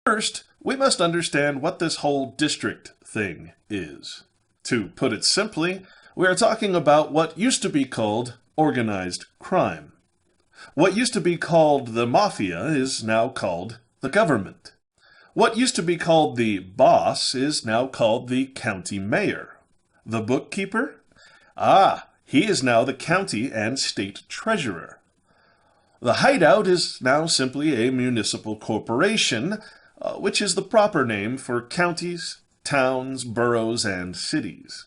First, we must understand what this whole district thing is. To put it simply, we are talking about what used to be called organized crime. What used to be called the mafia is now called the government. What used to be called the boss is now called the county mayor. The bookkeeper? He is now the county and state treasurer. The hideout is now simply a municipal corporation, which is the proper name for counties, towns, boroughs, and cities.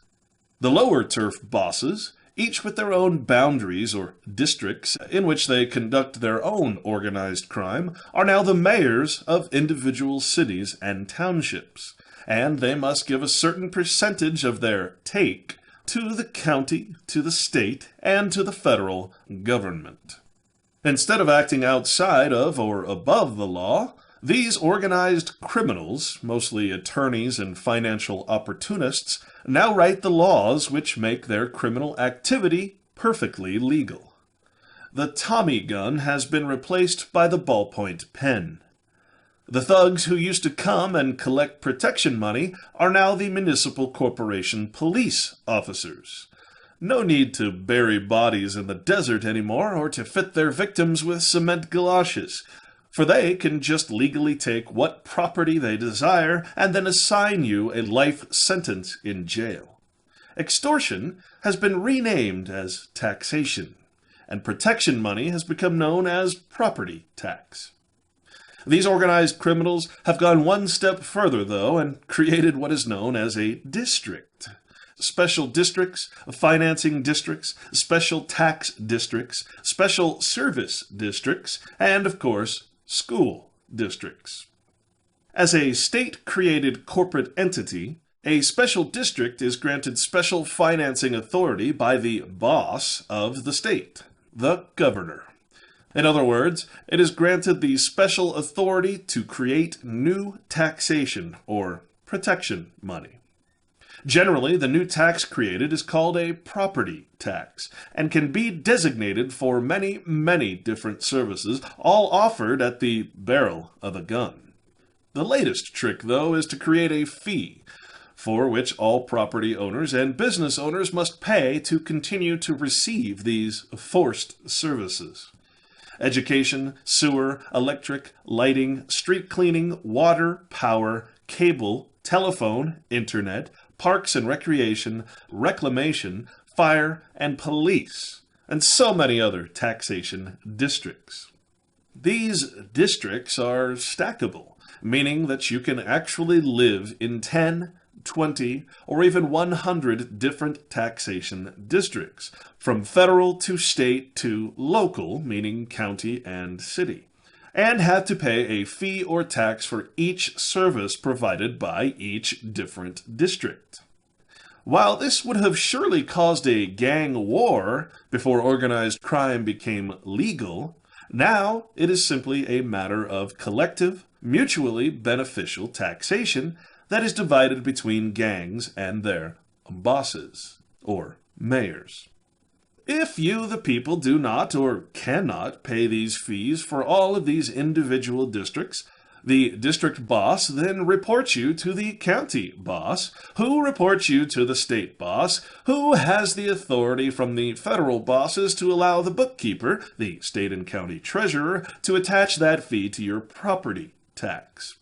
The lower turf bosses, each with their own boundaries or districts in which they conduct their own organized crime, are now the mayors of individual cities and townships, and they must give a certain percentage of their take to the county, to the state, and to the federal government. Instead of acting outside of or above the law, these organized criminals, mostly attorneys and financial opportunists, now write the laws which make their criminal activity perfectly legal. The Tommy gun has been replaced by the ballpoint pen. The thugs who used to come and collect protection money are now the municipal corporation police officers. No need to bury bodies in the desert anymore or to fit their victims with cement galoshes, for they can just legally take what property they desire and then assign you a life sentence in jail. Extortion has been renamed as taxation, and protection money has become known as property tax. These organized criminals have gone one step further, though, and created what is known as a district. Special districts, financing districts, special tax districts, special service districts, and, of course, school districts. As a state-created corporate entity, a special district is granted special financing authority by the boss of the state, the governor. In other words, it is granted the special authority to create new taxation or protection money. Generally, the new tax created is called a property tax and can be designated for many, many different services, all offered at the barrel of a gun. The latest trick, though, is to create a fee, for which all property owners and business owners must pay to continue to receive these forced services. Education, sewer, electric, lighting, street cleaning, water, power, cable, telephone, internet, parks and recreation, reclamation, fire, and police, and so many other taxation districts. These districts are stackable, meaning that you can actually live in 10, 20, or even 100 different taxation districts, from federal to state to local, meaning county and city, and have to pay a fee or tax for each service provided by each different district. While this would have surely caused a gang war before organized crime became legal, now it is simply a matter of collective, mutually beneficial taxation that is divided between gangs and their bosses, or mayors. If you, the people, do not or cannot pay these fees for all of these individual districts, the district boss then reports you to the county boss, who reports you to the state boss, who has the authority from the federal bosses to allow the bookkeeper, the state and county treasurer, to attach that fee to your property tax.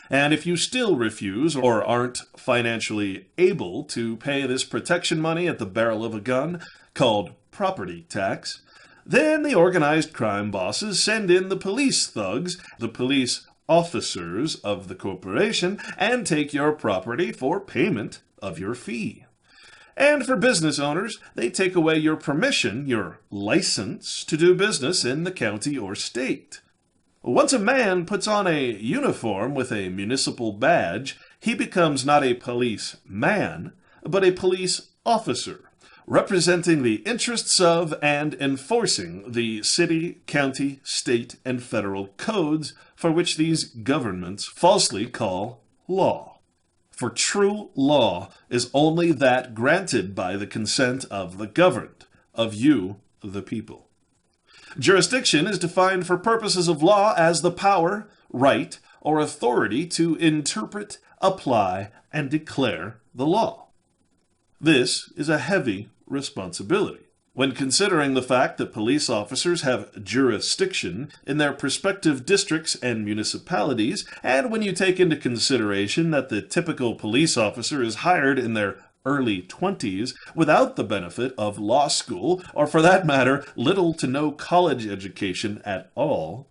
And if you still refuse or aren't financially able to pay this protection money at the barrel of a gun, called property tax, then the organized crime bosses send in the police thugs, the police officers of the corporation, and take your property for payment of your fee. And for business owners, they take away your permission, your license to do business in the county or state. Once a man puts on a uniform with a municipal badge, he becomes not a police man, but a police officer, representing the interests of and enforcing the city, county, state, and federal codes for which these governments falsely call law. For true law is only that granted by the consent of the governed, of you, the people. Jurisdiction is defined for purposes of law as the power, right, or authority to interpret, apply, and declare the law. This is a heavy responsibility. When considering the fact that police officers have jurisdiction in their respective districts and municipalities, and when you take into consideration that the typical police officer is hired in their early 20s without the benefit of law school, or for that matter, little to no college education at all,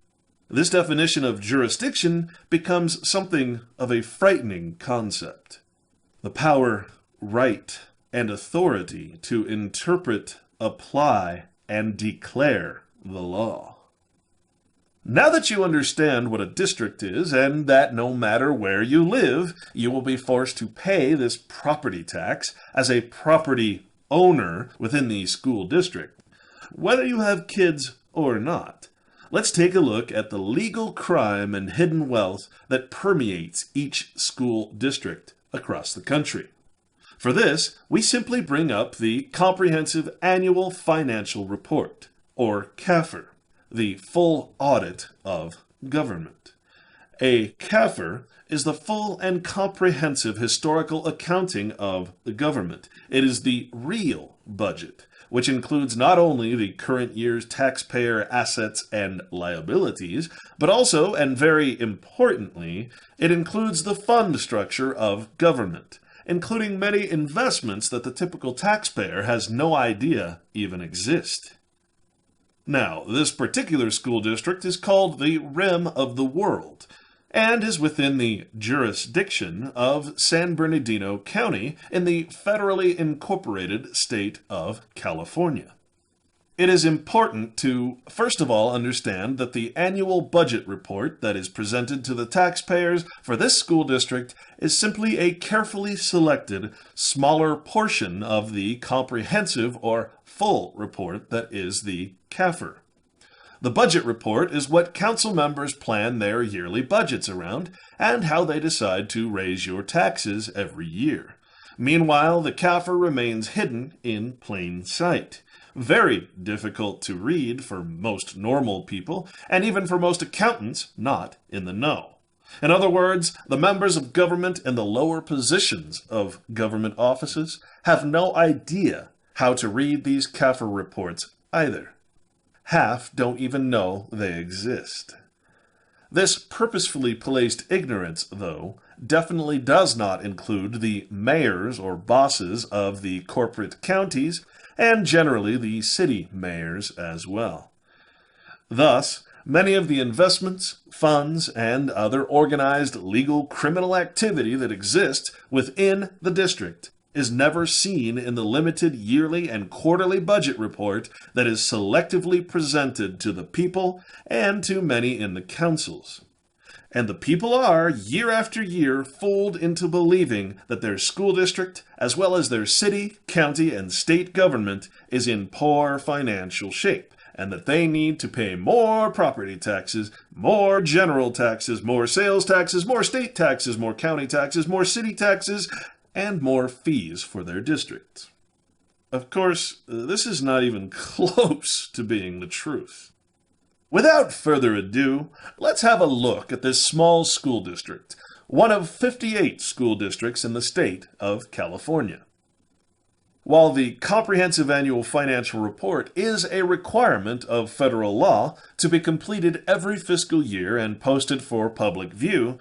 this definition of jurisdiction becomes something of a frightening concept. The power, right, and authority to interpret, apply, and declare the law. Now that you understand what a district is, and that no matter where you live, you will be forced to pay this property tax as a property owner within the school district, whether you have kids or not, let's take a look at the legal crime and hidden wealth that permeates each school district across the country. For this, we simply bring up the Comprehensive Annual Financial Report, or CAFR, the full audit of government. A CAFR is the full and comprehensive historical accounting of the government. It is the real budget, which includes not only the current year's taxpayer assets and liabilities, but also, and very importantly, it includes the fund structure of government, including many investments that the typical taxpayer has no idea even exist. Now, this particular school district is called the Rim of the World, and is within the jurisdiction of San Bernardino County in the federally incorporated state of California. It is important to, first of all, understand that the annual budget report that is presented to the taxpayers for this school district is simply a carefully selected, smaller portion of the comprehensive or full report that is the CAFR. The budget report is what council members plan their yearly budgets around and how they decide to raise your taxes every year. Meanwhile, the CAFR remains hidden in plain sight. Very difficult to read for most normal people, and even for most accountants not in the know. In other words, the members of government in the lower positions of government offices have no idea how to read these CAFR reports either. Half don't even know they exist. This purposefully placed ignorance, though, definitely does not include the mayors or bosses of the corporate counties, and generally the city mayors as well. Thus, many of the investments, funds, and other organized legal criminal activity that exists within the district is never seen in the limited yearly and quarterly budget report that is selectively presented to the people and to many in the councils. And the people are, year after year, fooled into believing that their school district, as well as their city, county, and state government, is in poor financial shape, and that they need to pay more property taxes, more general taxes, more sales taxes, more state taxes, more county taxes, more city taxes, and more fees for their districts. Of course, this is not even close to being the truth. Without further ado, let's have a look at this small school district, one of 58 school districts in the state of California. While the Comprehensive Annual Financial Report is a requirement of federal law to be completed every fiscal year and posted for public view,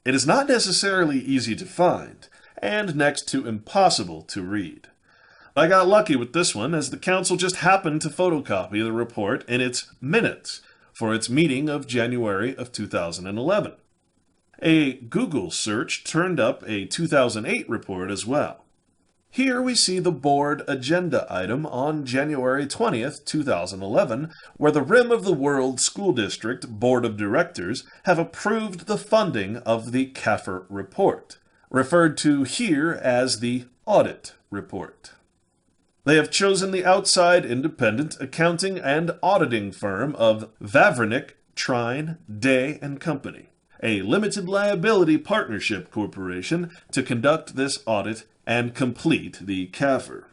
it is not necessarily easy to find, and next to impossible to read. I got lucky with this one, as the council just happened to photocopy the report in its minutes for its meeting of January of 2011. A Google search turned up a 2008 report as well. Here we see the board agenda item on January 20th, 2011, where the Rim of the World School District Board of Directors have approved the funding of the CAFR report, referred to here as the audit report. They have chosen the outside independent accounting and auditing firm of Vavrinick, Trine, Day & Company, a limited liability partnership corporation, to conduct this audit and complete the CAFR.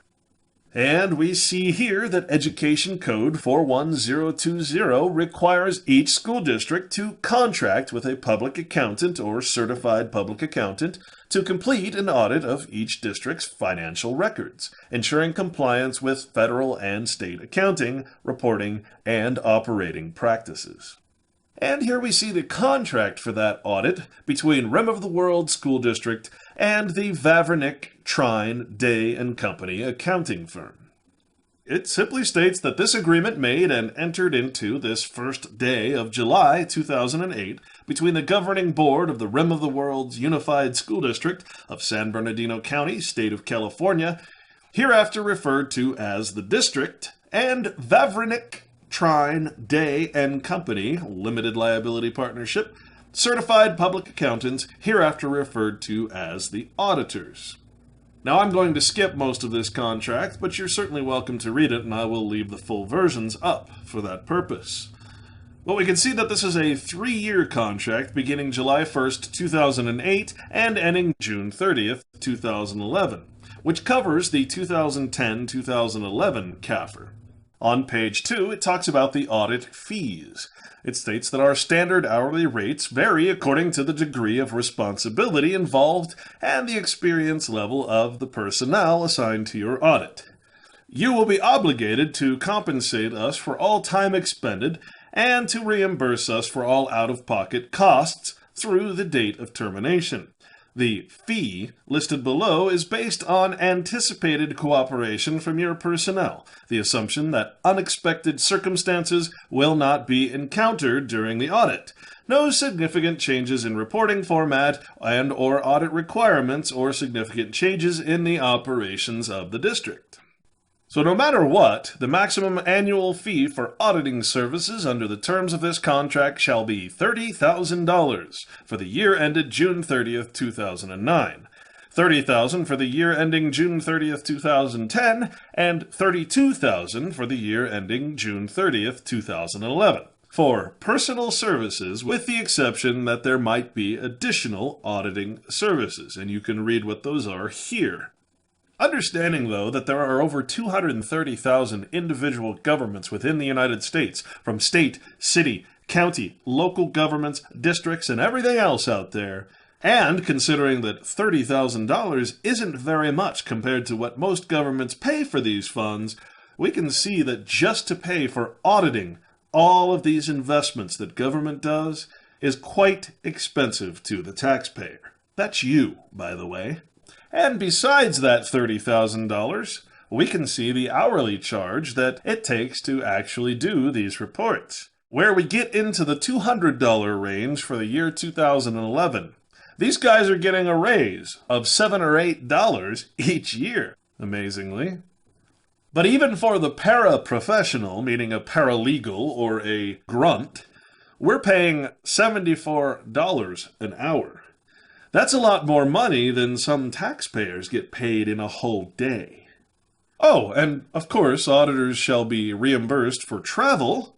And we see here that Education Code 41020 requires each school district to contract with a public accountant or certified public accountant to complete an audit of each district's financial records, ensuring compliance with federal and state accounting, reporting, and operating practices. And here we see the contract for that audit between Rim of the World School District and the Vavrinic, Trine, Day and Company accounting firm. It simply states that this agreement made and entered into this first day of July 2008 between the governing board of the Rim of the World's Unified School District of San Bernardino County, State of California, hereafter referred to as the district, and Vavrinic, Trine, Day and Company, Limited Liability Partnership, certified public accountants, hereafter referred to as the auditors. Now, I'm going to skip most of this contract, but you're certainly welcome to read it, and I will leave the full versions up for that purpose. Well, we can see that this is a 3-year contract beginning July 1st, 2008 and ending June 30th, 2011, which covers the 2010-2011 CAFR. On page 2, it talks about the audit fees. It states that our standard hourly rates vary according to the degree of responsibility involved and the experience level of the personnel assigned to your audit. You will be obligated to compensate us for all time expended and to reimburse us for all out-of-pocket costs through the date of termination. The fee listed below is based on anticipated cooperation from your personnel, the assumption that unexpected circumstances will not be encountered during the audit, no significant changes in reporting format and/or audit requirements, or significant changes in the operations of the district. So no matter what, the maximum annual fee for auditing services under the terms of this contract shall be $30,000 for the year ended June 30th, 2009, $30,000 for the year ending June 30th, 2010, and $32,000 for the year ending June 30th, 2011. For personal services, with the exception that there might be additional auditing services, and you can read what those are here. Understanding, though, that there are over 230,000 individual governments within the United States, from state, city, county, local governments, districts, and everything else out there, and considering that $30,000 isn't very much compared to what most governments pay for these funds, we can see that just to pay for auditing all of these investments that government does is quite expensive to the taxpayer. That's you, by the way. And besides that $30,000, we can see the hourly charge that it takes to actually do these reports, where we get into the $200 range for the year 2011. These guys are getting a raise of $7 or $8 each year, amazingly. But even for the paraprofessional, meaning a paralegal or a grunt, we're paying $74 an hour. That's a lot more money than some taxpayers get paid in a whole day. Oh, and of course, auditors shall be reimbursed for travel.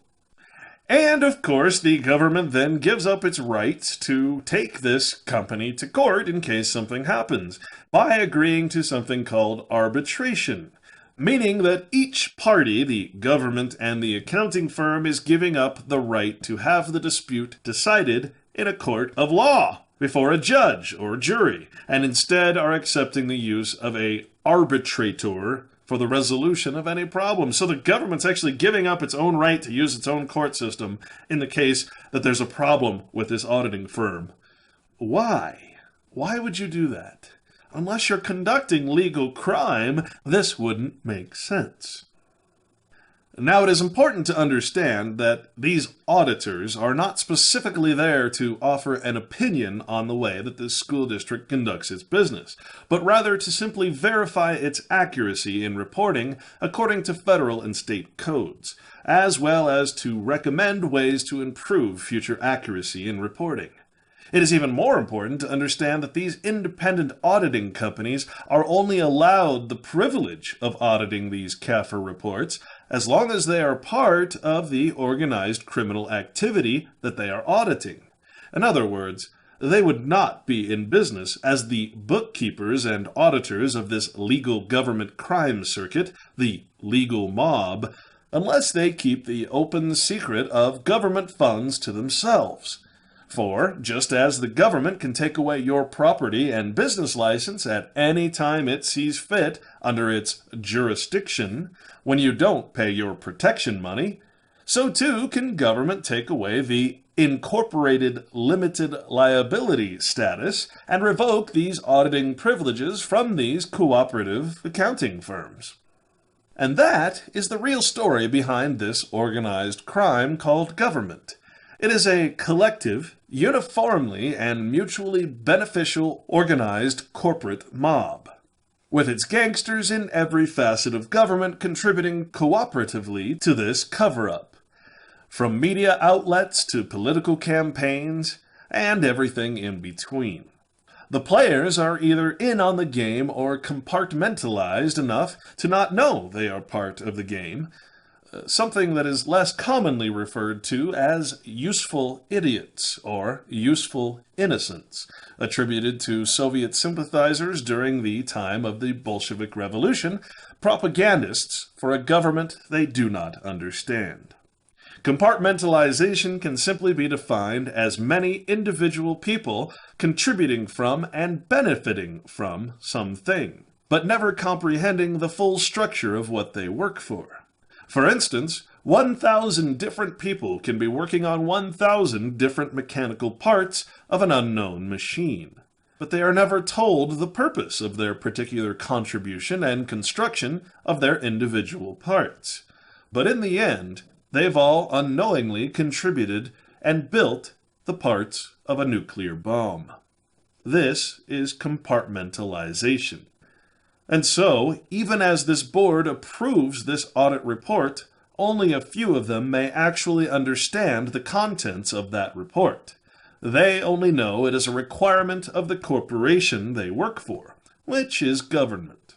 And of course, the government then gives up its rights to take this company to court in case something happens by agreeing to something called arbitration, meaning that each party, the government and the accounting firm, is giving up the right to have the dispute decided in a court of law before a judge or jury, and instead are accepting the use of an arbitrator for the resolution of any problem. So the government's actually giving up its own right to use its own court system in the case that there's a problem with this auditing firm. Why? Why would you do that? Unless you're conducting legal crime, this wouldn't make sense. Now, it is important to understand that these auditors are not specifically there to offer an opinion on the way that this school district conducts its business, but rather to simply verify its accuracy in reporting according to federal and state codes, as well as to recommend ways to improve future accuracy in reporting. It is even more important to understand that these independent auditing companies are only allowed the privilege of auditing these CAFR reports as long as they are part of the organized criminal activity that they are auditing. In other words, They would not be in business as the bookkeepers and auditors of this legal government crime circuit, the legal mob, unless they keep the open secret of government funds to themselves. For, just as the government can take away your property and business license at any time it sees fit under its jurisdiction, when you don't pay your protection money, so too can government take away the incorporated limited liability status and revoke these auditing privileges from these cooperative accounting firms. And that is the real story behind this organized crime called government. It is a collective, uniformly and mutually beneficial organized corporate mob, with its gangsters in every facet of government contributing cooperatively to this cover-up. From media outlets to political campaigns, and everything in between. The players are either in on the game or compartmentalized enough to not know they are part of the game, something that is less commonly referred to as useful idiots or useful innocents, attributed to Soviet sympathizers during the time of the Bolshevik Revolution, propagandists for a government they do not understand. Compartmentalization can simply be defined as many individual people contributing from and benefiting from something, but never comprehending the full structure of what they work for. For instance, 1,000 different people can be working on 1,000 different mechanical parts of an unknown machine, but they are never told the purpose of their particular contribution and construction of their individual parts. But in the end, they've all unknowingly contributed and built the parts of a nuclear bomb. This is compartmentalization. And so, even as this board approves this audit report, only a few of them may actually understand the contents of that report. They only know it is a requirement of the corporation they work for, which is government.